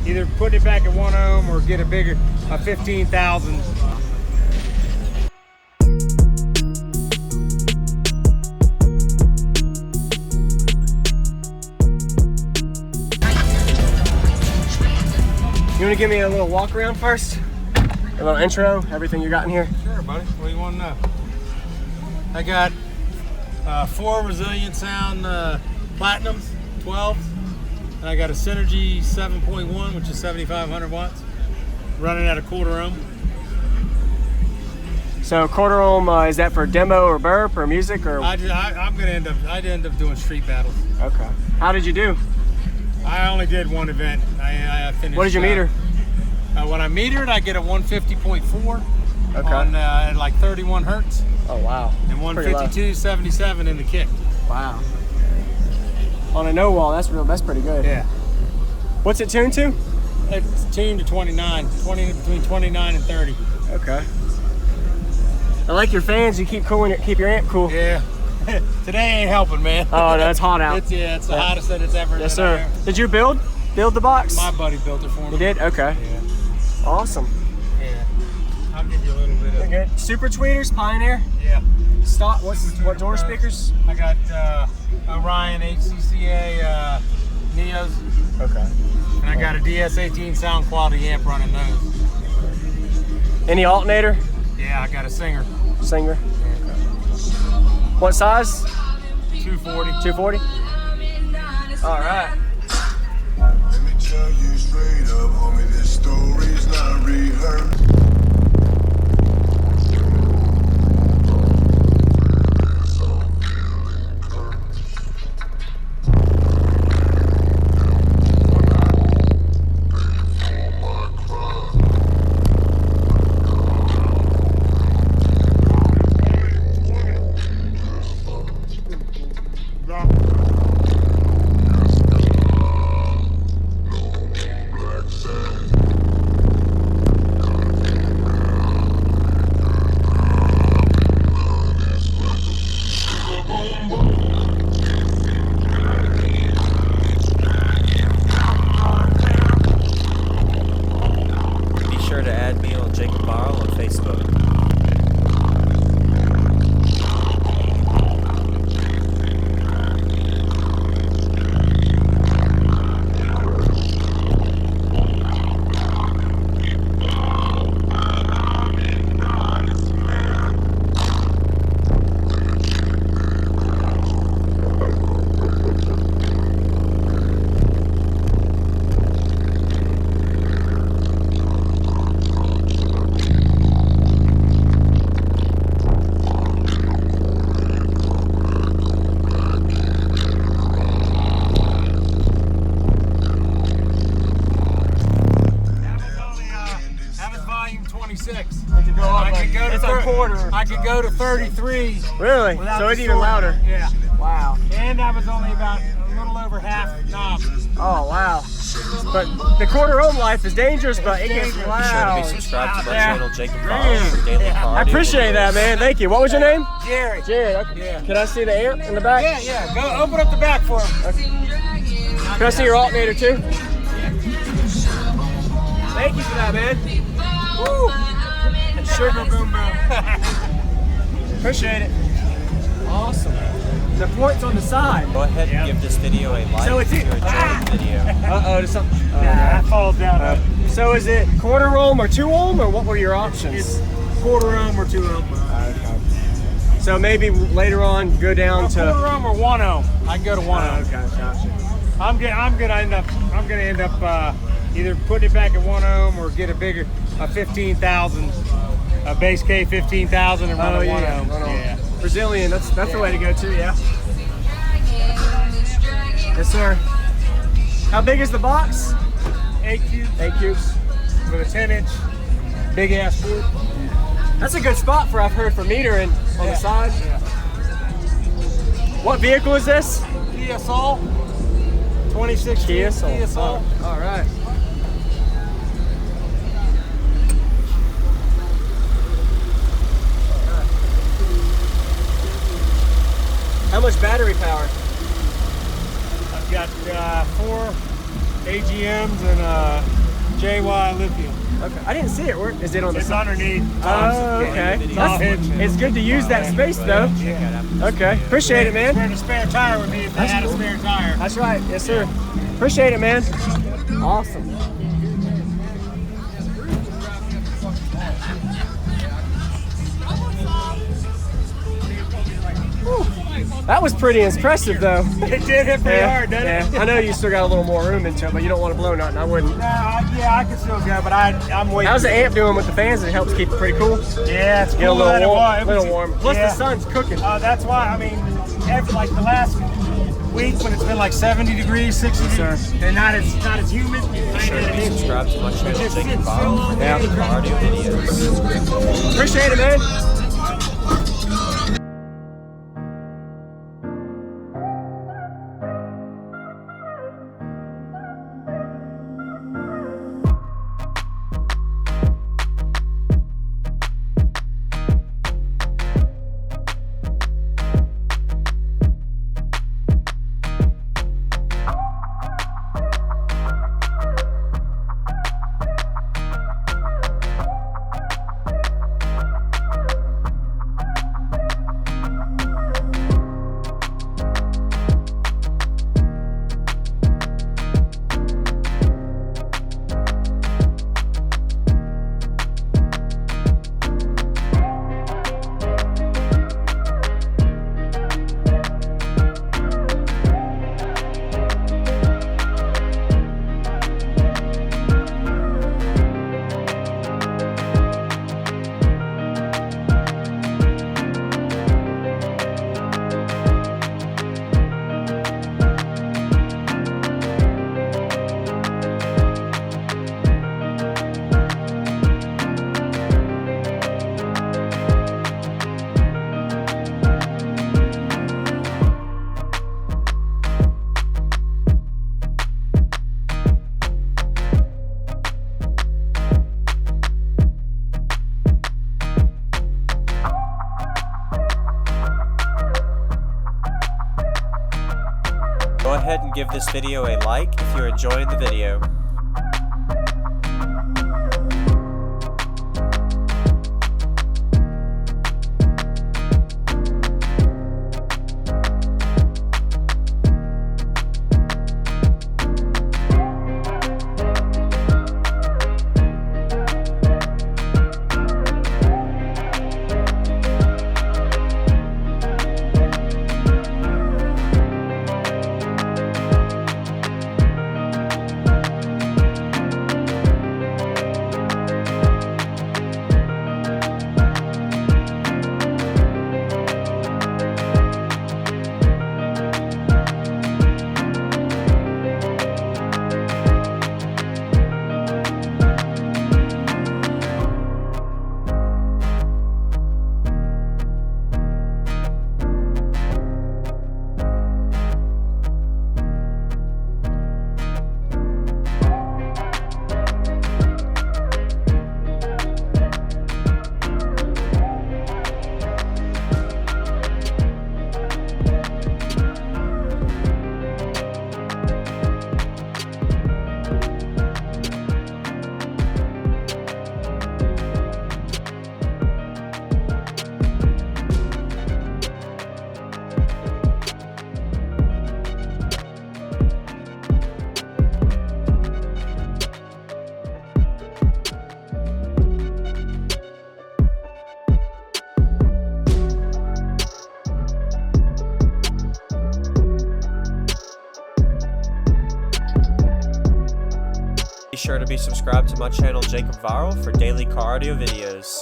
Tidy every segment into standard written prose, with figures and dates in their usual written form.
either putting it back at 1 ohm or get a bigger, a 15,000. You want to give me a little walk around first? A little intro, everything you got in here? Sure, buddy. What do you want to know? I got 4 Resilient Sound Platinums, 12s, and I got a Synergy 7.1, which is 7,500 watts, running at a 1/4 ohm. So 1/4 ohm, is that for demo or burp or music or? I'd end up doing street battles. Okay. How did you do? I only did 1 event. I finished. What did you meter? When I metered, I get a 150.4 okay. on like 31 hertz. Oh wow. And 152.77 in the kick. Wow. On a no wall, that's pretty good. Yeah. What's it tuned to? It's tuned to 29, between 29 and 30. Okay. I like your fans. You keep your amp cool. Yeah. Today ain't helping, man. Oh, no, it's hot out. It's the hottest that it's ever been. Yes, sir. Did you build the box? My buddy built it for me. You did? Okay. Yeah. Awesome. Yeah. I'll give you a little bit of. Good. Super tweeters, Pioneer. Yeah. Stock. What door speakers? I got Orion Hcca Neos. Okay. And I got a DS18 sound quality amp running those. Any alternator? Yeah, I got a Singer. Singer. What size? 240. 240? All right. Let me tell you straight up, homie, this story's not rehearsed. I could go to 33. Really? So it's even louder. Yeah. Wow. And I was only about a little over half knob. Oh wow. But the 1/4 ohm life is dangerous, but it gets Be loud. sure to be subscribed to my channel, Jacob Barlow, for daily I appreciate that, man. Thank you. What was your name? Jerry. Jared. Okay. Yeah. Can I see the amp in the back? Yeah. Go open up the back for him. Okay. Can I see your alternator too? Thank you for that, man. Woo! Sugar boom boom. Appreciate it. Awesome. The port's on the side. Go ahead and give this video a like So it's if you enjoyed the video. Uh-oh, there's something. That falls down. So is it 1/4 ohm or 2 ohm, or what were your options? It's 1/4 ohm or 2 ohm. Okay. So maybe later on go down to 1/4 ohm or 1 ohm. I can go to 1 ohm. Okay, gotcha. I'm gonna end up either putting it back at 1 ohm or get a bigger, a 15,000, a base K 15,000 and run a 1 ohm. Yeah. Brazilian, that's the way to go too, yeah. Yes, sir. How big is the box? 8 cubes 8 cubes. with a 10-inch big ass board. That's a good spot for, I've heard, for metering on the side. Yeah. What vehicle is this? Kia Soul. 2016 Kia Soul. Soul. Oh, all right. How much battery power? I've got 4 AGMs and JY Lithium. Okay. I didn't see it. Where is it on the It's side? underneath. Oh, okay. It's all hidden. It's good to use that space though. Okay. Appreciate it, man. Where the spare tire would be if they had a spare tire. That's right. Yes, sir. Appreciate it, man. Awesome. Whew. That was pretty impressive, though. It did hit pretty hard, didn't it? I know you still got a little more room into it, but you don't want to blow nothing. I wouldn't. No, yeah, I can still go, but I'm waiting. How's the amp doing with the fans? It helps keep it pretty cool. Yeah, it's Get a cool. little warm. It was- warm. Plus yeah. the sun's cooking. That's why, I mean, like the last week when it's been like 70 degrees, 60 degrees, and not as humid. Sure to be subscribed to my channel, Just Jacob sits Varro, for so daily car audio videos. Appreciate it, man. Go ahead and give this video a like if you're enjoying the video. Be sure to be subscribed to my channel, Jacob Varro, for daily car audio videos.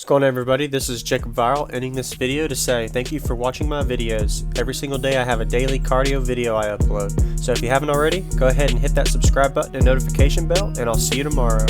going on, everybody? This is Jacob Viral ending this video to say thank you for watching my videos. Every single day I have a daily cardio video I upload. So if you haven't already, go ahead and hit that subscribe button and notification bell, and I'll see you tomorrow.